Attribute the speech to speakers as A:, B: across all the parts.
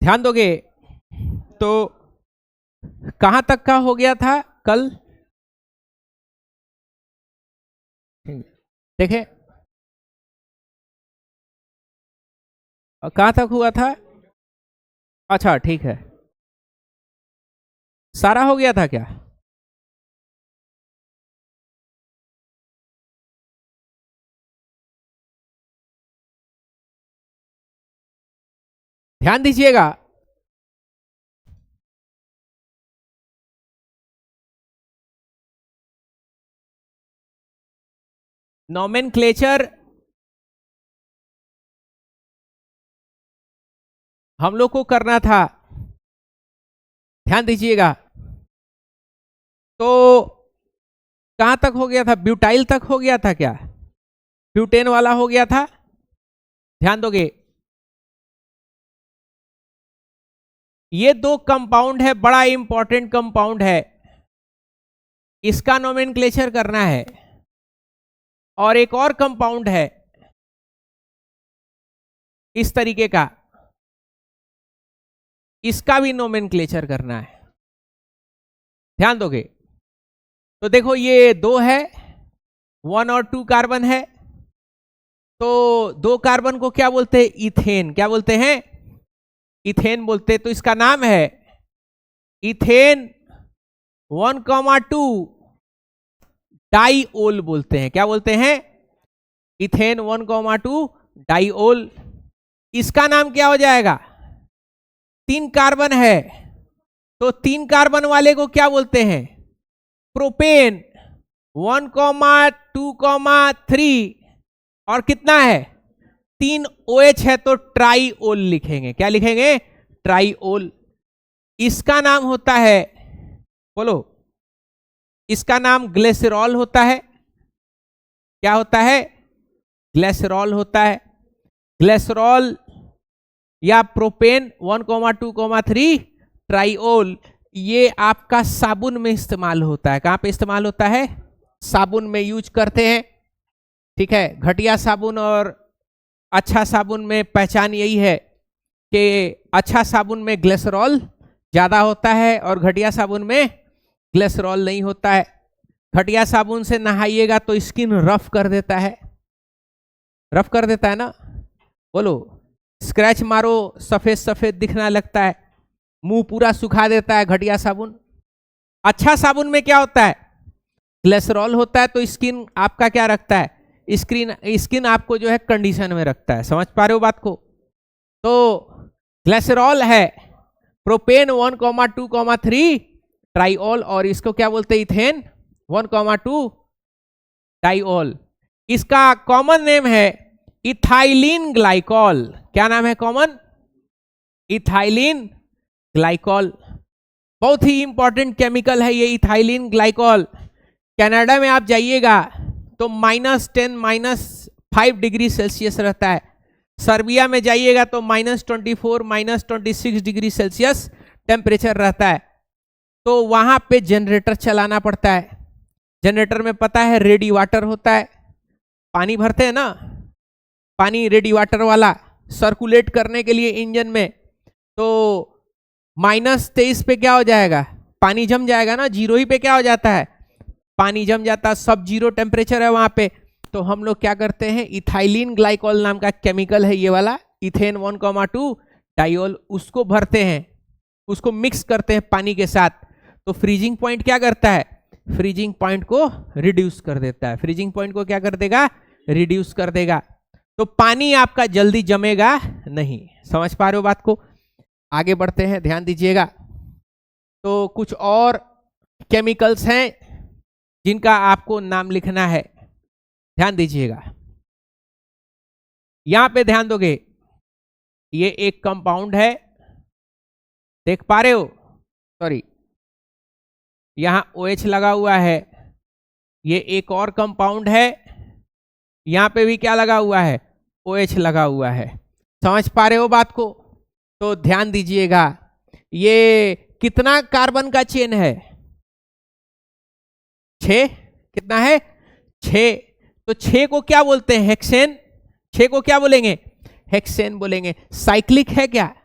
A: ध्यान दोगे तो कहां तक का हो गया था कल? देखे कहां तक हुआ था? अच्छा ठीक है, सारा हो गया था क्या? ध्यान दीजिएगा, नॉमेनक्लेचर हम लोग को करना था। ध्यान दीजिएगा, तो कहां तक हो गया था? ब्यूटाइल तक हो गया था क्या? ब्यूटेन वाला हो गया था। ध्यान दोगे, ये दो कंपाउंड है, बड़ा इंपॉर्टेंट कंपाउंड है, इसका नोमेनक्लेचर करना है। और एक और कंपाउंड है इस तरीके का, इसका भी नोमेनक्लेचर करना है। ध्यान दोगे तो देखो ये दो है, 1 और 2 कार्बन है, तो 2 कार्बन को क्या बोलते हैं? इथेन। क्या बोलते हैं? इथेन बोलते हैं। तो इसका नाम है इथेन 1,2 डाइओल बोलते हैं। क्या बोलते हैं? Ethane 1,2 diol. इसका नाम क्या हो जाएगा? 3 कार्बन है, तो 3 कार्बन वाले को क्या बोलते हैं? प्रोपेन 1,2,3 और कितना है? 3 OH है, तो ट्राइओल लिखेंगे। क्या लिखेंगे? ट्राइओल। इसका नाम होता है, बोलो, इसका नाम ग्लिसरॉल होता है। क्या होता है? ग्लिसरॉल होता है। ग्लिसरॉल या प्रोपेन 1,2,3 ट्राइओल, ये आपका साबुन में इस्तेमाल होता है। कहां पे इस्तेमाल होता है? साबुन में यूज करते हैं। ठीक है, घटिया साबुन और अच्छा साबुन में पहचान यही है कि अच्छा साबुन में ग्लिसरॉल ज्यादा होता है और घटिया साबुन में ग्लिसरॉल नहीं होता है। घटिया साबुन से नहाइएगा तो स्किन रफ कर देता है, रफ कर देता है ना। बोलो, स्क्रैच मारो सफेद सफेद दिखना लगता है, मुंह पूरा सुखा देता है घटिया साबुन। अच्छा साबुन में क्या होता है? ग्लिसरॉल होता है, तो स्किन आपका क्या रखता है? स्किन आपको जो है कंडीशन में रखता है। समझ पा रहे हो बात को? तो ग्लिसरॉल है प्रोपेन 1,2,3 ट्राइओल, और इसको क्या बोलते हैं? Ethane 1,2 diol. इसका कॉमन नेम है इथाइलिन ग्लाइकॉल। क्या नाम है कॉमन? Ethylene glycol. बहुत ही इंपॉर्टेंट केमिकल है ये इथाइलिन ग्लाइकॉल। कनाडा में आप जाइएगा तो -10 -5 डिग्री सेल्सियस रहता है। सर्बिया में जाइएगा तो -24 -26 डिग्री सेल्सियस टेम्परेचर रहता है। तो वहां पे जनरेटर चलाना पड़ता है। जनरेटर में पता है रेडी वाटर होता है, पानी भरते हैं ना, पानी रेडी वाटर वाला सर्कुलेट करने के लिए इंजन में। तो -23 पे क्या हो जाएगा? पानी जम जाएगा ना, 0 ही पे क्या हो जाता है? पानी जम जाता है, सब 0 टेम्परेचर है वहां पे। तो हम लोग क्या करते हैं? इथाइलिन ग्लाइकॉल नाम का केमिकल है ये वाला, इथेन 1,2 डाइओल, उसको भरते हैं, उसको मिक्स करते हैं पानी के साथ। तो फ्रीजिंग पॉइंट क्या करता है? फ्रीजिंग पॉइंट को रिड्यूस कर देता है। फ्रीजिंग पॉइंट को क्या कर देगा? रिड्यूस कर देगा। तो पानी आपका जल्दी जमेगा नहीं। समझ पा रहे हो बात को? आगे बढ़ते हैं, ध्यान दीजिएगा। तो कुछ और केमिकल्स हैं जिनका आपको नाम लिखना है, ध्यान दीजिएगा। यहां पे ध्यान दोगे, ये एक कंपाउंड है, देख पा रहे हो? सॉरी, यहां OH लगा हुआ है। ये एक और कंपाउंड है, यहां पे भी क्या लगा हुआ है? OH लगा हुआ है। समझ पा रहे हो बात को? तो ध्यान दीजिएगा, ये कितना कार्बन का चेन है? 6। कितना है? 6। तो 6 को क्या बोलते हैं? हेक्सेन। 6 को क्या बोलेंगे? हेक्सेन बोलेंगे। साइक्लिक है क्या?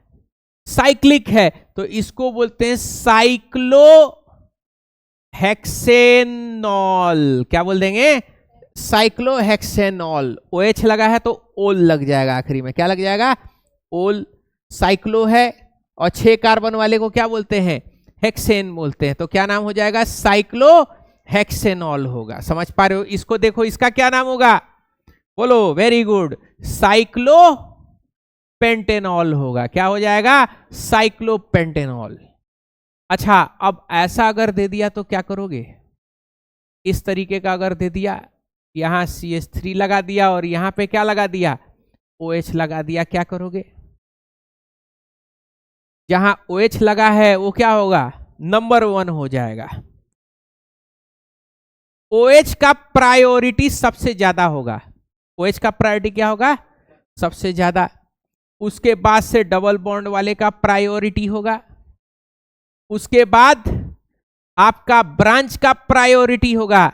A: साइक्लिक है तो इसको बोलते हैं साइक्लो हेक्सेनॉल। क्या बोल देंगे? साइक्लोहेक्सेनॉल। OH लगा है तो ओल लग जाएगा आखिरी में। क्या लग जाएगा? ओल। साइक्लो है और 6 कार्बन वाले को क्या बोलते हैं? हेक्सेन बोलते हैं। तो क्या नाम हो जाएगा? साइक्लोहेक्सेनॉल होगा। समझ पा रहे हो? इसको देखो, इसका क्या नाम होगा? बोलो। Very good. साइक्लोपेंटेनॉल होगा। क्या हो जाएगा? साइक्लोपेंटेनॉल। अच्छा, अब ऐसा अगर दे दिया तो क्या करोगे? इस तरीके का अगर दे दिया, यहां CH3 लगा दिया और यहां पे क्या लगा दिया? OH लगा दिया, क्या करोगे? जहां OH लगा है वो क्या होगा? नंबर 1 हो जाएगा। OH का प्रायोरिटी सबसे ज्यादा होगा। OH का प्रायोरिटी क्या होगा? सबसे ज्यादा। उसके बाद से डबल बॉन्ड वाले का प्रायोरिटी होगा। उसके बाद आपका ब्रांच का प्रायोरिटी होगा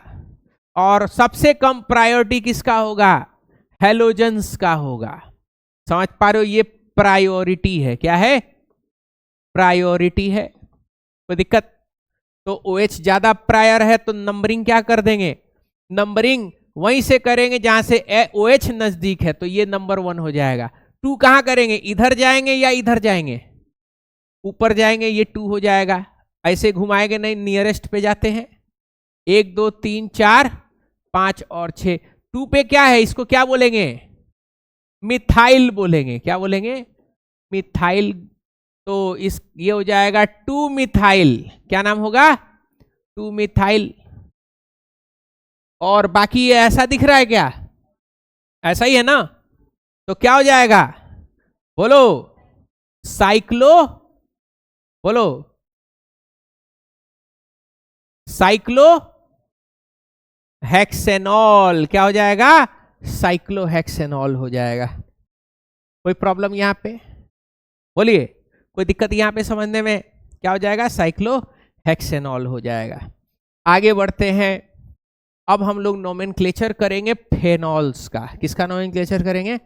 A: और सबसे कम प्रायोरिटी किसका होगा? हेलोजन्स का होगा। समझ पा रहे हो? ये प्रायोरिटी है। क्या है? प्रायोरिटी है। कोई दिक्कत? तो OH ज्यादा प्रायर है तो नंबरिंग क्या कर देंगे? नंबरिंग वहीं से करेंगे जहां से OH नजदीक है, तो ये नंबर 1 हो जाएगा। 2 कहां करेंगे? इधर जाएंगे या इधर जाएंगे? ऊपर जाएंगे, ये 2 हो जाएगा। ऐसे घुमाएंगे नहीं, नियरेस्ट पे जाते हैं। 1 2 3 4 5 और 6। 2 पे क्या है? इसको क्या बोलेंगे? मिथाइल बोलेंगे। क्या बोलेंगे? मिथाइल। तो इस ये हो जाएगा 2 मिथाइल। क्या नाम होगा? 2 मिथाइल। और बाकी ये ऐसा दिख रहा है क्या? ऐसा ही है ना? तो क्या हो जाएगा? बोलो। साइक्लो। बोलो। Cyclo hexanol. क्या हो जाएगा? साइक्लोहेक्सेनॉल हो जाएगा। कोई प्रॉब्लम यहां पे? बोलिए। कोई दिक्कत यहां पे समझने में? क्या हो जाएगा? साइक्लोहेक्सेनॉल हो जाएगा। आगे बढ़ते हैं। अब हम लोग नोमेनक्लेचर करेंगे फेनॉल्स का। किसका नोमेनक्लेचर करेंगे?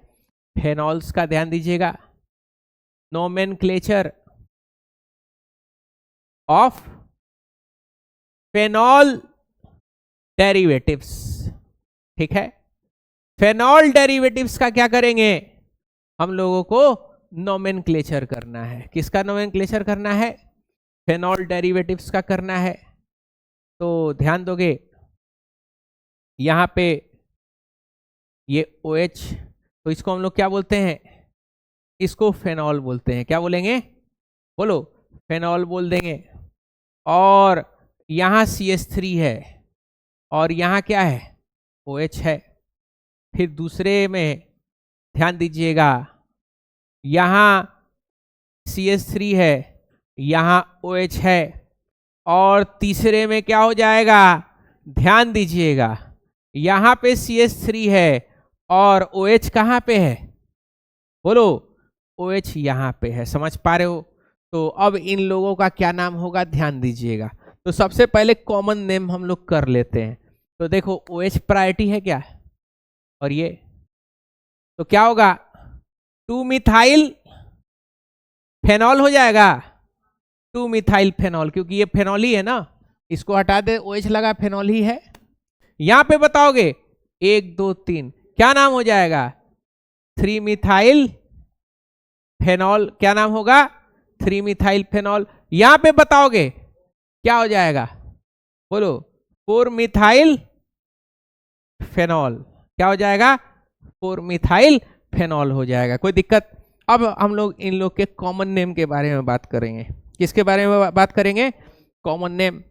A: फेनॉल्स का। ध्यान दीजिएगा। Nomenclature of phenol derivatives. ठीक है? फेनॉल डेरिवेटिव्स का क्या करेंगे? हम लोगों को नोमेनक्लेचर करना है। किसका नोमेनक्लेचर करना है? फेनॉल डेरिवेटिव्स का करना है। तो ध्यान दोगे, यहां पे ये OH, तो इसको हम लोग क्या बोलते हैं? इसको फेनॉल बोलते हैं। क्या बोलेंगे? बोलो। फेनॉल बोल देंगे। और यहां CH3 है और यहां क्या है? OH है। फिर दूसरे में ध्यान दीजिएगा, यहां CH3 है, यहां OH है और तीसरे में क्या हो जाएगा? ध्यान दीजिएगा, यहां पे CH3 है और OH कहां पे है? बोलो। OH यहां पे है। समझ पा रहे हो? तो अब इन लोगों का क्या नाम होगा? ध्यान दीजिएगा। तो सबसे पहले कॉमन नेम हम लोग कर लेते हैं। तो देखो, OH प्रायोरिटी है क्या? और ये तो क्या होगा? 2 मिथाइल फेनॉल हो जाएगा। 2 मिथाइल फेनॉल, क्योंकि ये फेनॉल ही है ना। इसको हटा दे, OH लगा, फेनॉल ही है। यहां पे बताओगे 1 2 3, क्या नाम हो जाएगा? 3 मिथाइल फेनॉल। क्या नाम होगा? 3 मिथाइल फेनॉल। यहां पे बताओगे क्या हो जाएगा? बोलो। 4 मिथाइल फेनॉल। क्या हो जाएगा? 4 मिथाइल फेनॉल हो जाएगा। कोई दिक्कत? अब हम लोग इन लोग के कॉमन नेम के बारे में बात करेंगे। किसके बारे में बात करेंगे? Common name.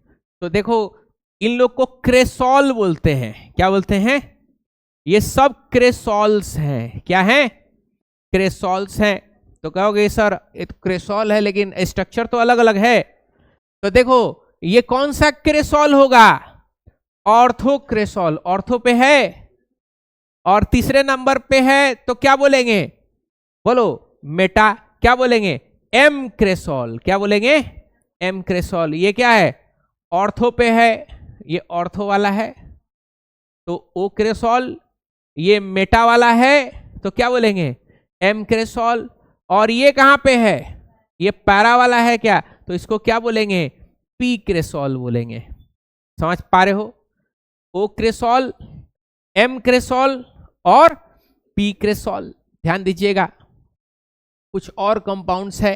A: तो देखो, इन लोग को क्रेसॉल बोलते हैं। क्या बोलते हैं? ये सब क्रेसॉल्स हैं। क्या हैं? क्रेसॉल्स हैं। तो कहोगे सर ये तो क्रेसॉल है लेकिन स्ट्रक्चर तो अलग अलग है। तो देखो, ये कौन सा क्रेसॉल होगा? ऑर्थो क्रेसॉल। ऑर्थो पे है और तीसरे नंबर पे है तो क्या बोलेंगे? बोलो। मेटा। क्या बोलेंगे? एम क्रेसॉल। क्या बोलेंगे? एम क्रेसॉल। ये क्या है? ऑर्थो पे है, ये ऑर्थो वाला है तो ओ क्रेसॉल। ये मेटा वाला है तो क्या बोलेंगे? एम क्रेसॉल। और ये कहां पे है? ये पैरा वाला है क्या, तो इसको क्या बोलेंगे, पी क्रेसॉल बोलेंगे। समझ पा रहे हो, ओ क्रेसॉल, एम क्रेसॉल और पी क्रेसॉल। ध्यान दीजिएगा, कुछ और कंपाउंड्स है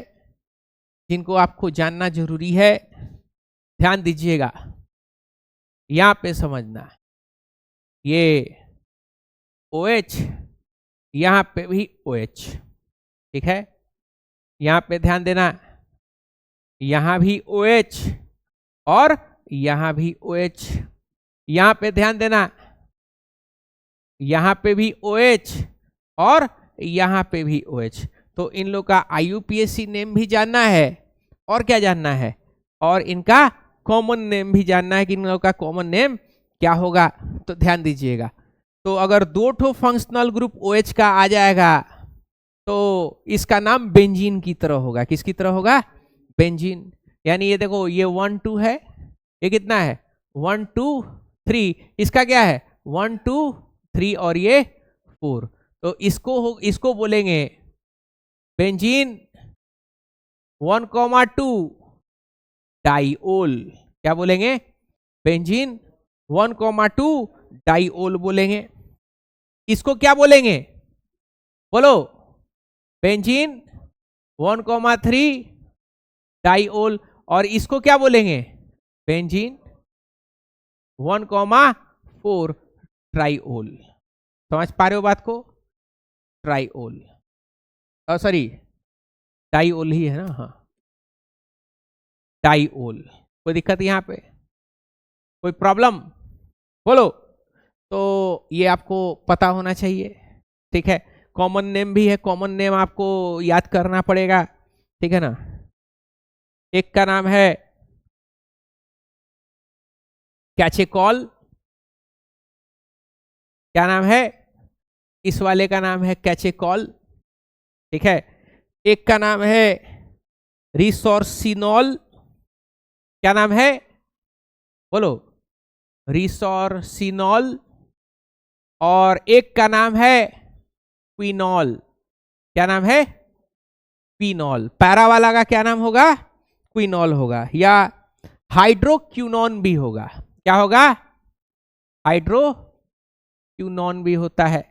A: जिनको आपको जानना जरूरी है, ध्यान दीजिएगा, यहां पे समझना। ये OH, यहां पे भी OH, ठीक है, यहां पे ध्यान देना, यहां भी OH और यहां भी OH, यहां पे ध्यान देना, यहां पे भी OH और यहां पे भी OH। तो इन लोग का IUPAC नेम भी जानना है और क्या जानना है, और इनका कॉमन नेम भी जानना है कि इन लोग का कॉमन नेम क्या होगा। तो ध्यान दीजिएगा, तो अगर दो ठो फंक्शनल ग्रुप OH का आ जाएगा तो इसका नाम बेंजीन की तरह होगा। किसकी तरह होगा, बेंजीन। यानी ये देखो, ये 1 2 है, ये कितना है 1 2 3, इसका क्या है 1 2 3 और ये 4। तो इसको बोलेंगे बेंजीन 1,2 डाइओल। क्या बोलेंगे, बेंजीन 1,2 डाइओल बोलेंगे। इसको क्या बोलेंगे, बोलो, बेंजीन 1,3 डाइओल। और इसको क्या बोलेंगे, बेंजीन 1,4 ट्राइओल। समझ पा रहे हो बात को, ट्राइओल, सॉरी डाइओल ही है ना, हाँ डाइओल। कोई दिक्कत यहां पे, कोई प्रॉब्लम, बोलो। तो ये आपको पता होना चाहिए, ठीक है। कॉमन नेम भी है, कॉमन नेम आपको याद करना पड़ेगा, ठीक है ना। एक का नाम है कैचेकॉल, क्या नाम है, इस वाले का नाम है कैचेकॉल, ठीक है। एक का नाम है रिसोर्सिनॉल, क्या नाम है, बोलो, रिसोर्सिनॉल। और एक का नाम है क्विनॉल, क्या नाम है, क्विनॉल। पैरा वाला का क्या नाम होगा, क्विनॉल होगा, या हाइड्रोक्यूनॉन भी होगा। क्या होगा, हाइड्रोक्यूनॉन भी होता है,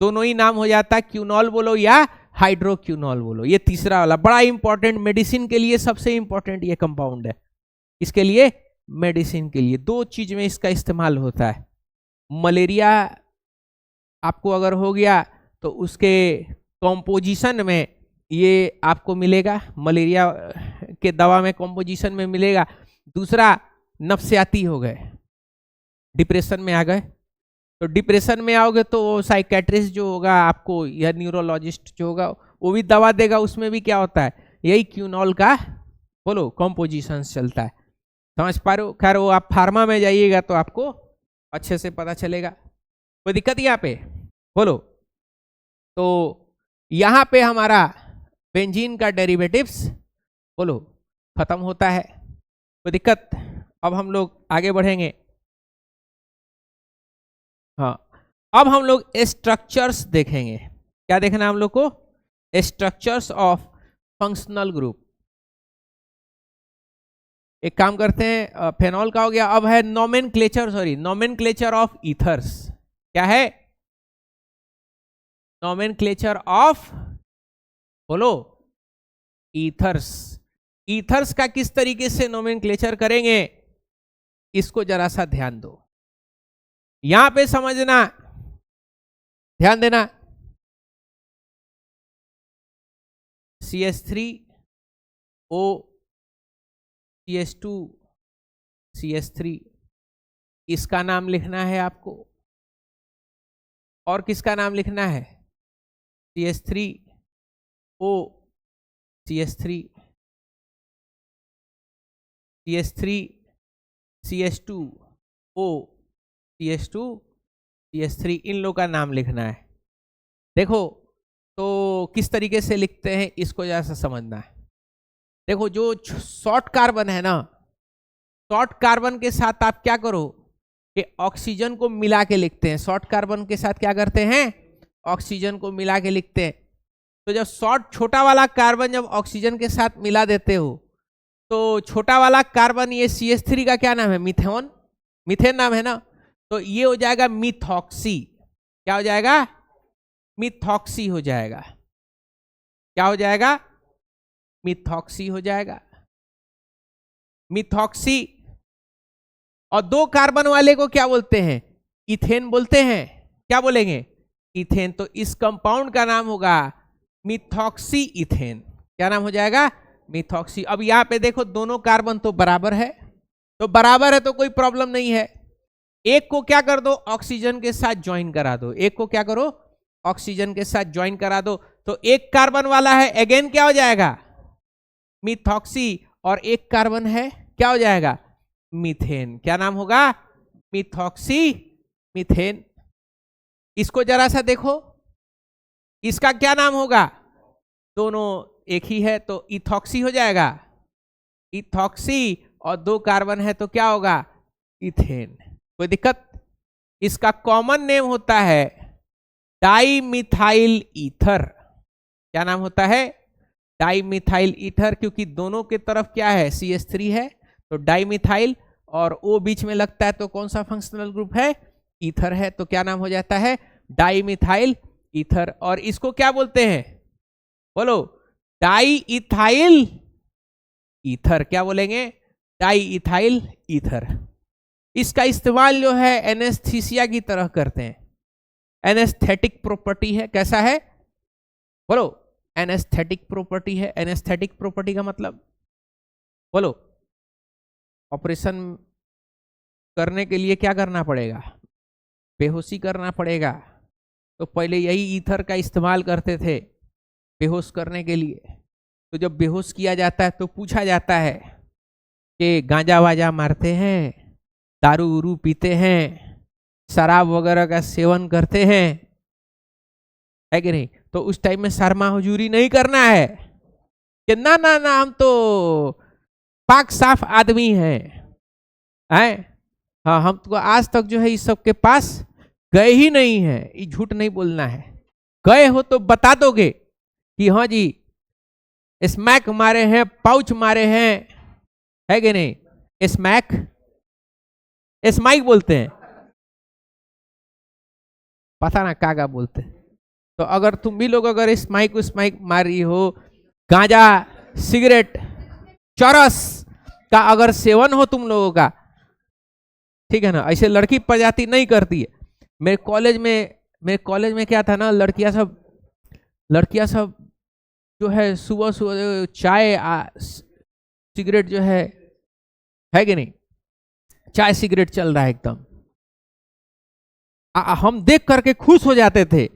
A: दोनों ही नाम हो जाता है, क्यूनॉल बोलो या हाइड्रोक्यूनॉल बोलो। ये तीसरा वाला बड़ा इंपॉर्टेंट, मेडिसिन के लिए सबसे इंपॉर्टेंट ये कंपाउंड है। इसके लिए, मेडिसिन के लिए दो चीज में इसका इस्तेमाल होता है। मलेरिया आपको अगर हो गया तो उसके कॉम्पोजिशन में ये आपको मिलेगा, मलेरिया के दवा में कॉम्पोजिशन में मिलेगा। दूसरा, नफसियाती हो गए, डिप्रेशन में आ गए, तो डिप्रेशन में आओगे तो वो साइकेट्रिस्ट जो होगा आपको, या न्यूरोलॉजिस्ट जो होगा, वो भी दवा देगा। उसमें भी क्या होता है, यही क्यूनॉल का, बोलो, कॉम्पोजिशन चलता है। समझ पा रहे हो। खैर वो आप फार्मा में जाइएगा तो आपको अच्छे से पता चलेगा। कोई दिक्कत यहाँ पे, बोलो। तो यहाँ पे हमारा बेंजीन का डेरिवेटिव्स, बोलो, खत्म होता है। कोई दिक्कत, अब हम लोग आगे बढ़ेंगे। हाँ, अब हम लोग स्ट्रक्चर्स देखेंगे। क्या देखना है हम लोग को, स्ट्रक्चर्स ऑफ फंक्शनल ग्रुप। एक काम करते हैं, फेनॉल का हो गया, अब है nomenclature, sorry nomenclature of ethers. क्या है, नोमेनक्लेचर ऑफ, बोलो, ईथर्स। ईथर्स का किस तरीके से नोमेनक्लेचर करेंगे, इसको जरा सा ध्यान दो, यहां पे समझना, ध्यान देना। CH3O, CH2, CH3, इसका नाम लिखना है आपको। और किसका नाम लिखना है, CH3O, CH3, CH3, CH2O, CH2, CH3, इन लोग का नाम लिखना है। देखो तो किस तरीके से लिखते हैं इसको जैसा समझना है। देखो जो शॉर्ट कार्बन है ना, शॉर्ट कार्बन के साथ आप क्या करो कि ऑक्सीजन को मिला के लिखते हैं। शॉर्ट कार्बन के साथ क्या करते हैं, ऑक्सीजन को मिला के लिखते हैं। तो जब छोटा वाला कार्बन जब ऑक्सीजन के साथ मिला देते हो तो छोटा वाला कार्बन ये CH3 का क्या नाम है? मीथेन नाम है ना। तो ये हो जाएगा मिथॉक्सी। क्या हो जाएगा? मिथॉक्सी हो जाएगा। क्या हो जाएगा? मिथॉक्सी हो जाएगा। मिथॉक्सी। और 2 कार्बन वाले को क्या बोलते हैं? इथेन बोलते हैं। क्या बोलेंगे? इथेन। तो इस कंपाउंड का नाम होगा मिथॉक्सी इथेन। क्या नाम हो जाएगा? मिथॉक्सी। अब यहां पे देखो दोनों कार्बन तो बराबर है, तो बराबर है तो कोई प्रॉब्लम नहीं है। एक को क्या कर दो? ऑक्सीजन के साथ ज्वाइन करा दो। एक को क्या करो? ऑक्सीजन के साथ ज्वाइन करा दो। तो एक कार्बन वाला है, अगेन क्या हो जाएगा? मिथॉक्सी। और एक कार्बन है, क्या हो जाएगा? मीथेन। क्या नाम होगा? Methoxy methane. इसको जरा सा देखो, इसका क्या नाम होगा? दोनों एक ही है तो इथॉक्सी हो जाएगा। इथॉक्सी। और 2 कार्बन है तो क्या होगा? इथेन। कोई दिक्कत? इसका कॉमन नेम होता है डाई मिथाइल ईथर। क्या नाम होता है? Di methyl ether. क्योंकि दोनों के तरफ क्या है? CH3 है तो डाई मिथाइल, और O बीच में लगता है तो कौन सा फंक्शनल ग्रुप है? ईथर है। तो क्या नाम हो जाता है? Di methyl ether. और इसको क्या बोलते हैं? बोलो। Di ethyl ether. क्या बोलेंगे? Di ethyl ether. इसका इस्तेमाल जो है एनेस्थीसिया की तरह करते हैं। एनेस्थेटिक प्रॉपर्टी है। कैसा है? बोलो। एनेस्थेटिक प्रॉपर्टी है। एनेस्थेटिक प्रॉपर्टी का मतलब बोलो। ऑपरेशन करने के लिए क्या करना पड़ेगा? बेहोशी करना पड़ेगा। तो पहले यही ईथर का इस्तेमाल करते थे बेहोश करने के लिए। तो जब बेहोश किया जाता है तो पूछा जाता है कि गांजा वाजा मारते हैं, दारू उरू पीते हैं, शराब वगैरह का सेवन करते हैं, है कि नहीं? तो उस टाइम में शर्मा हुजूरी नहीं करना है कि ना ना ना हम तो पाक साफ आदमी हैं। हाँ, हम तो आज तक जो है इस सब के पास गए ही नहीं है। ये झूठ नहीं बोलना है। गए हो तो बता दोगे कि हाँ जी स्मैक मारे हैं, पाउच मारे हैं, है कि नहीं? स्मैक, स्माइक बोलते हैं, पता ना क्या बोलते हैं। तो अगर तुम भी लोग अगर स्माइक मारी हो, गांजा, सिगरेट, चरस का अगर सेवन हो तुम लोगों का, ठीक है ना? ऐसे लड़की प्रजाति नहीं करती है। मेरे कॉलेज में क्या था ना, लड़कियां सब जो है सुबह सुबह चाय सिगरेट जो है कि नहीं? चाय सिगरेट चल रहा है एकदम। हम देख करके खुश हो जाते थे।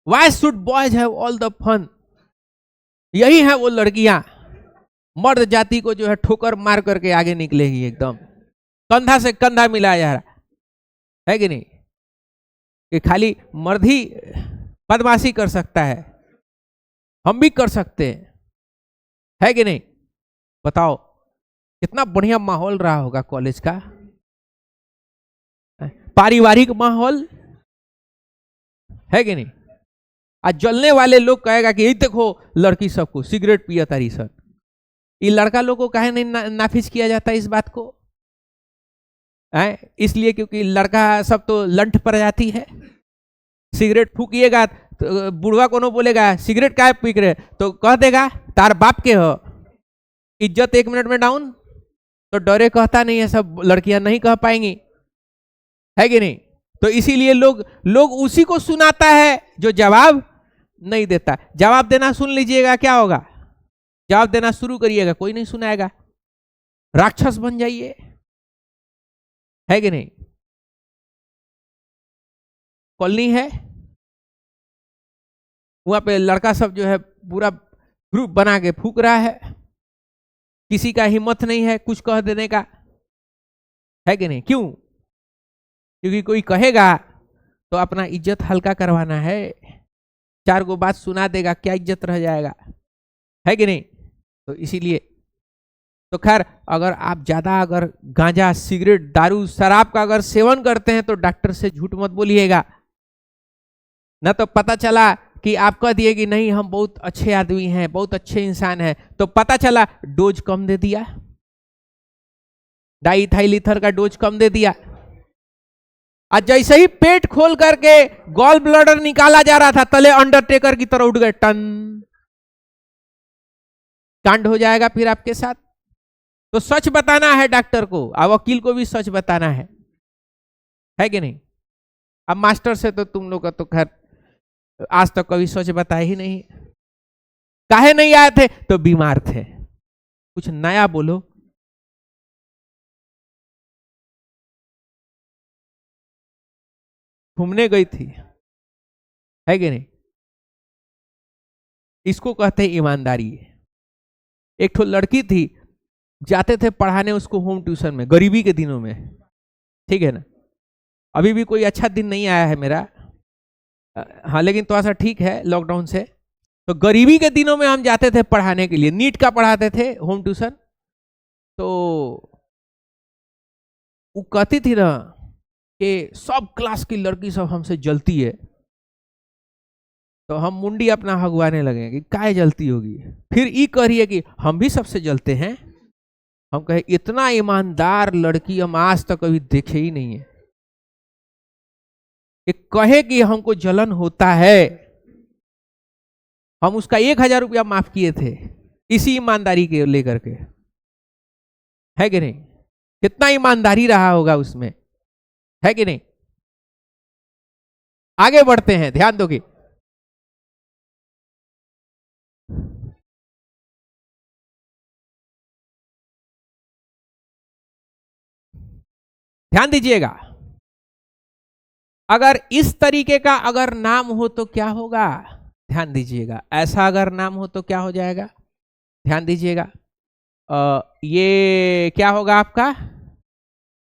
A: Why should boys have all the fun? यही है वो लड़कियां। मर्द जाति को जो है ठोकर मार करके आगे निकलेगी, एकदम कंधा से कंधा मिलाया जा रहा है कि नहीं? कि खाली मर्द ही बदमाशी कर सकता है, हम भी कर सकते हैं, है कि नहीं? बताओ कितना बढ़िया माहौल रहा होगा कॉलेज का, पारिवारिक माहौल, है कि नहीं? आज जलने वाले लोग कहेगा कि यही देखो लड़की सबको सिगरेट पिया तारी सर। ये लड़का लोग को काहे नहीं नाफिज किया जाता इस बात को? इसलिए क्योंकि लड़का सब तो लंठ पर जाती है। सिगरेट फूकिएगा तो बुढ़वा कोनो बोलेगा सिगरेट काहे पी रहे, तो कह देगा तार बाप के हो। इज्जत 1 मिनट में डाउन। तो डरे कहता नहीं है, सब लड़कियां नहीं कह पाएंगी, है कि नहीं? तो इसीलिए लोग उसी को सुनाता है जो जवाब नहीं देता। जवाब देना सुन लीजिएगा, क्या होगा? जवाब देना शुरू करिएगा, कोई नहीं सुनाएगा, राक्षस बन जाइए, है कि नहीं? कॉलोनी है, वहां पे लड़का सब जो है पूरा ग्रुप बना के फूक रहा है, किसी का हिम्मत नहीं है कुछ कह देने का, है कि नहीं? क्यों? क्योंकि कोई कहेगा तो अपना इज्जत हल्का करवाना है, 4 गो बात सुना देगा, क्या इज्जत रह जाएगा, है कि नहीं? तो इसीलिए तो खैर अगर आप ज्यादा अगर गांजा, सिगरेट, दारू, शराब का अगर सेवन करते हैं तो डॉक्टर से झूठ मत बोलिएगा, ना तो पता चला कि आप कह दिए कि नहीं हम बहुत अच्छे आदमी हैं, बहुत अच्छे इंसान हैं, तो पता चला डोज कम दे दिया, डाइथाइल ईथर का डोज कम दे दिया। आज जैसे ही पेट खोल करके गॉल ब्लडर निकाला जा रहा था, तले अंडरटेकर की तरह उठ गए, टन कांड हो जाएगा फिर आपके साथ। तो सच बताना है डॉक्टर को, और वकील को भी सच बताना है कि नहीं। अब मास्टर से तो तुम लोग का तो खैर आज तक कभी सच बताया ही नहीं। काहे नहीं आए थे? तो बीमार थे। कुछ नया बोलो। घूमने गई थी, है कि नहीं। इसको कहते हैं ईमानदारी। एक ठो लड़की थी, जाते थे पढ़ाने उसको होम ट्यूशन में, गरीबी के दिनों में, ठीक है ना। अभी भी कोई अच्छा दिन नहीं आया है मेरा, हाँ, लेकिन थोड़ा सा ठीक है लॉकडाउन से। तो गरीबी के दिनों में हम जाते थे पढ़ाने के लिए, नीट का पढ़ाते थे होम ट्यूशन। तो वो कहती थी ना कि सब क्लास की लड़की सब हमसे जलती है। तो हम मुंडी अपना हगवाने लगे कि काहे जलती होगी। फिर ये कह रही है कि हम भी सबसे जलते हैं। हम कहे इतना ईमानदार लड़की हम आज तक कभी देखे ही नहीं है कि कहे कि हमको जलन होता है। हम उसका 1,000 रुपया माफ किए थे इसी ईमानदारी के लेकर के, है कि नहीं। कितना ईमानदारी रहा होगा उसमें, है कि नहीं। आगे बढ़ते हैं, ध्यान दोगे। ध्यान दीजिएगा, अगर इस तरीके का अगर नाम हो तो क्या होगा। ध्यान दीजिएगा, ऐसा अगर नाम हो तो क्या हो जाएगा। ध्यान दीजिएगा, ये क्या होगा आपका,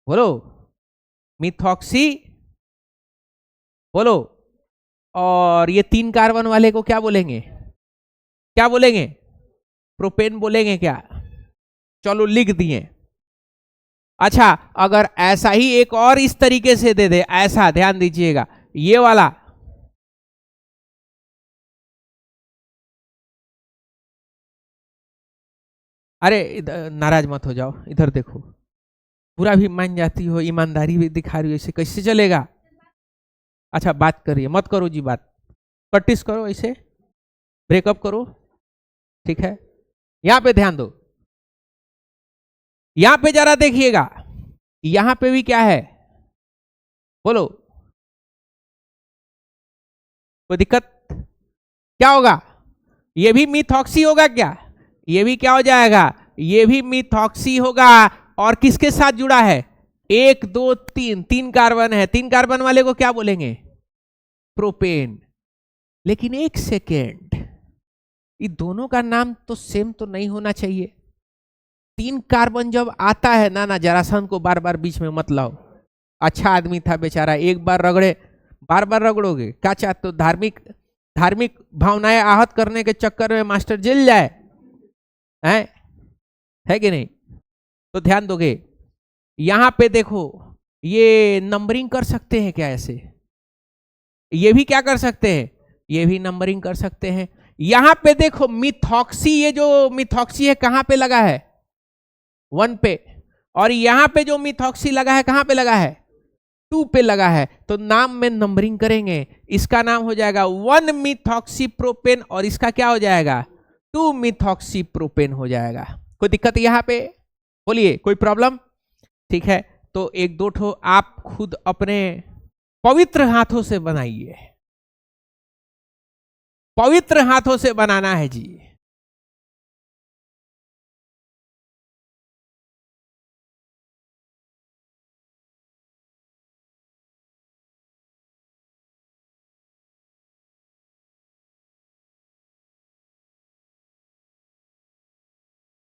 A: बोलो। मिथॉक्सी, बोलो। और ये 3 कार्बन वाले को क्या बोलेंगे, क्या बोलेंगे, प्रोपेन बोलेंगे क्या। चलो लिख दिए। अच्छा, अगर ऐसा ही एक और इस तरीके से दे दे, ऐसा, ध्यान दीजिएगा, ये वाला, अरे नाराज मत हो जाओ, इधर देखो। पूरा भी मान जाती हो, ईमानदारी भी दिखा रही हो, ऐसे कैसे चलेगा। अच्छा बात करिए, मत करो जी बात, प्रैक्टिस करो, ऐसे ब्रेकअप करो, ठीक है। यहां पे ध्यान दो, यहां पे जरा देखिएगा, यहां पे भी क्या है, बोलो। कोई दिक्कत, क्या होगा, ये भी मिथॉक्सी होगा क्या, ये भी क्या हो जाएगा, ये भी मिथॉक्सी होगा। और किसके साथ जुड़ा है, 1 2 3, 3 कार्बन है, 3 कार्बन वाले को क्या बोलेंगे, प्रोपेन। लेकिन एक सेकेंड, ये दोनों का नाम तो सेम तो नहीं होना चाहिए। 3 कार्बन जब आता है ना, जरासंध को बार बार बीच में मत लाओ। अच्छा आदमी था बेचारा, एक बार रगड़े, बार बार रगड़ोगे क्या चाहते हो। धार्मिक धार्मिक भावनाएं आहत करने के चक्कर में मास्टर जेल जाए, है कि नहीं। तो ध्यान दोगे, यहां पे देखो, ये नंबरिंग कर सकते हैं क्या ऐसे, ये भी क्या कर सकते हैं, ये भी नंबरिंग कर सकते हैं। यहां पे देखो मिथॉक्सी, ये जो मिथॉक्सी है कहां पे लगा है, 1 पे। और यहां पे जो मिथॉक्सी लगा है कहां पे लगा है, 2 पे लगा है। तो नाम में नंबरिंग करेंगे, इसका नाम हो जाएगा 1 मिथॉक्सी प्रोपेन, और इसका क्या हो जाएगा, 2 मिथॉक्सी प्रोपेन हो जाएगा। कोई दिक्कत यहां पे, बोलिए, कोई प्रॉब्लम, ठीक है। तो एक दो ठो आप खुद अपने पवित्र हाथों से बनाइए, पवित्र हाथों से बनाना है जी।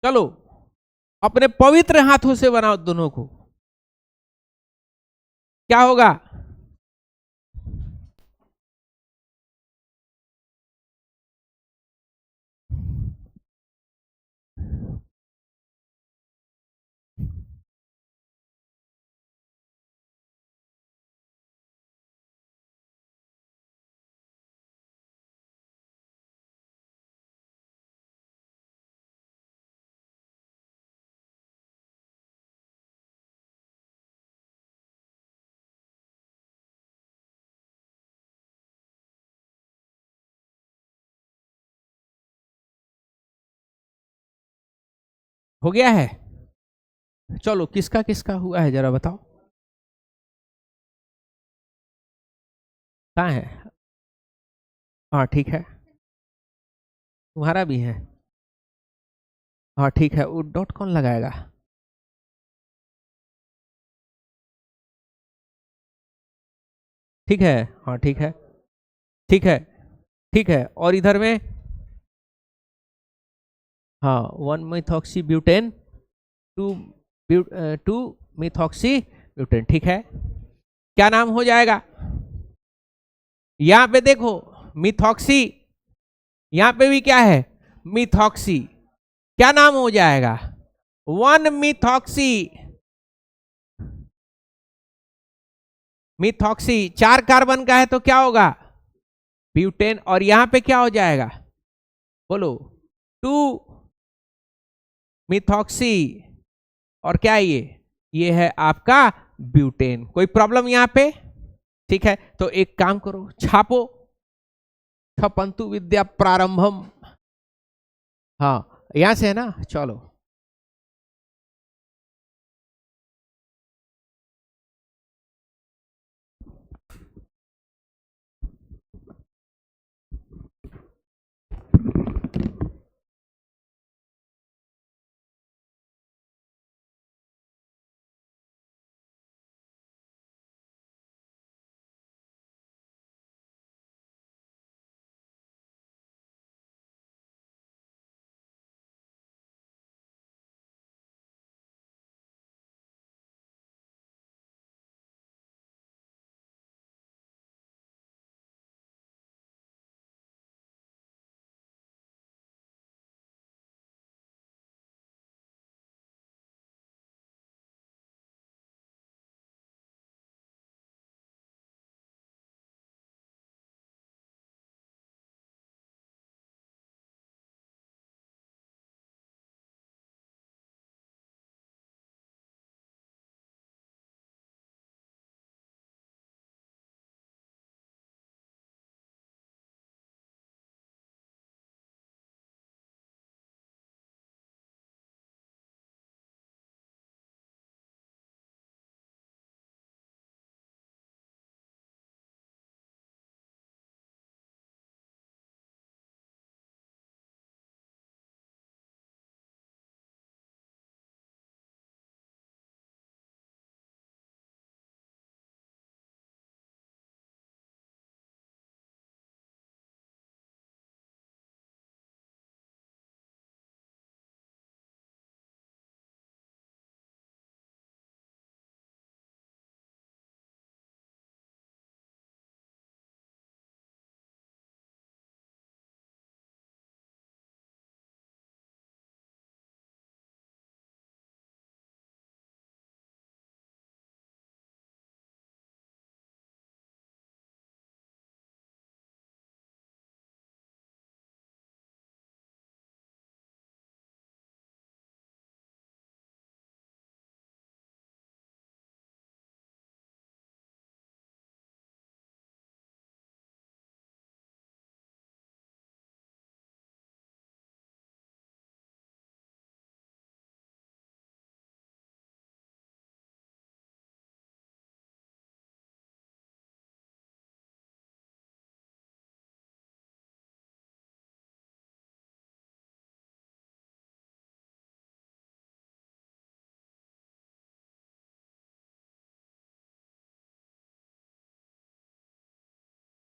A: चलो अपने पवित्र हाथों से बनाओ दोनों को, क्या होगा, हो गया है? चलो किसका किसका हुआ है जरा बताओ, कहाँ है? हाँ ठीक है, तुम्हारा भी है। हाँ ठीक है, वो डॉट कौन लगाएगा? ठीक है, हाँ ठीक है, ठीक है, ठीक है। और इधर में हाँ 1 मिथॉक्सी ब्यूटेन, 2 मिथॉक्सी ब्यूटेन, ठीक है। क्या नाम हो जाएगा? यहां पे देखो मिथॉक्सी, यहां पे भी क्या है? मिथॉक्सी। क्या नाम हो जाएगा? 1 मिथॉक्सी, मिथॉक्सी 4 कार्बन का है तो क्या होगा? ब्यूटेन। और यहां पे क्या हो जाएगा? बोलो, 2 मिथॉक्सी। और क्या है ये है आपका ब्यूटेन। कोई प्रॉब्लम यहां पे? ठीक है, तो एक काम करो, छापो, छपंतु विद्या प्रारंभम। हाँ यहां से है ना, चलो